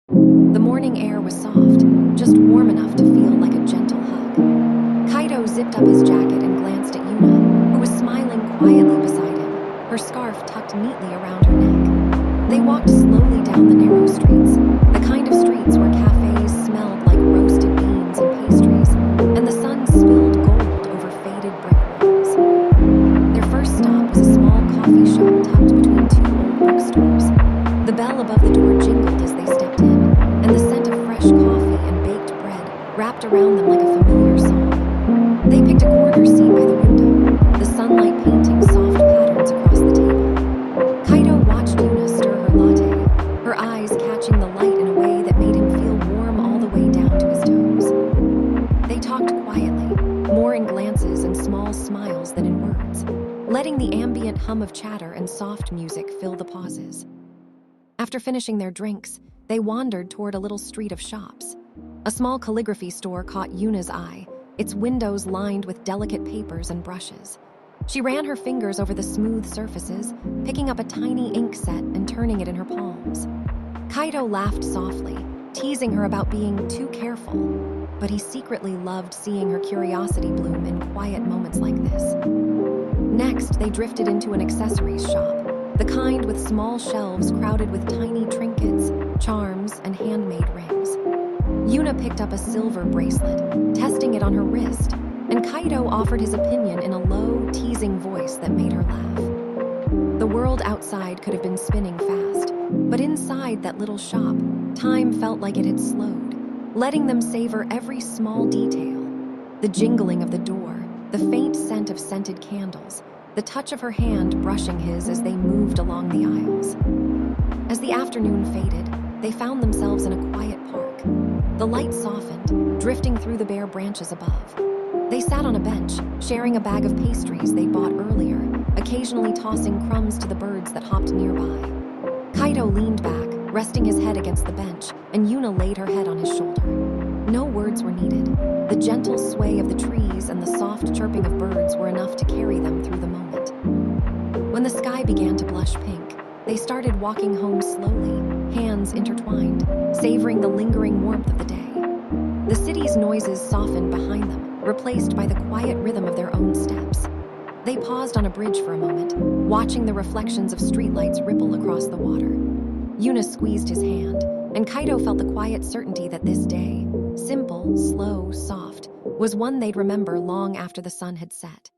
The morning air was soft, just warm enough to feel like a gentle hug. Kaido zipped up his jacket and glanced at Yuna, who was smiling quietly beside him, her scarf tucked neatly around her neck. They walked slowly down the narrow streets, the kind of streets where cafes smelled like roasted beans and pastries, and the sun spilled gold over faded brick walls. Their first stop was a small coffee shop tucked between two old bookstores. The bell above the door jingled as they stepped in, and the scent of fresh coffee and baked bread wrapped around them like a familiar song. They picked a corner seat by the window, the sunlight painting soft patterns across the table. Kaido watched Yuna stir her latte, her eyes catching the light in a way that made him feel warm all the way down to his toes. They talked quietly, more in glances and small smiles than in words, letting the ambient hum of chatter and soft music fill the pauses. After finishing their drinks, they wandered toward a little street of shops. A small calligraphy store caught Yuna's eye, its windows lined with delicate papers and brushes. She ran her fingers over the smooth surfaces, picking up a tiny ink set and turning it in her palms. Kaido laughed softly, teasing her about being too careful, but he secretly loved seeing her curiosity bloom in quiet moments like this. Next, they drifted into an accessories shop, the kind with small shelves crowded with tiny trinkets, charms, and handmade rings. Yuna picked up a silver bracelet, testing it on her wrist, and Kaido offered his opinion in a low, teasing voice that made her laugh. The world outside could have been spinning fast, but inside that little shop, time felt like it had slowed, letting them savor every small detail. The jingling of the door, the faint scent of scented candles, the touch of her hand brushing his as they moved along the aisles. As the afternoon faded, they found themselves in a quiet park. The light softened, drifting through the bare branches above. They sat on a bench, sharing a bag of pastries they bought earlier, occasionally tossing crumbs to the birds that hopped nearby. Kaido leaned back, resting his head against the bench, and Yuna laid her head on his shoulder. No words were needed. The gentle sway of the trees and the soft chirping of birds were enough to carry them through the moment. When the sky began to blush pink, they started walking home slowly, hands intertwined, savoring the lingering warmth of the day. The city's noises softened behind them, replaced by the quiet rhythm of their own steps. They paused on a bridge for a moment, watching the reflections of streetlights ripple across the water. Yuna squeezed his hand, and Kaido felt the quiet certainty that this day, simple, slow, soft, was one they'd remember long after the sun had set.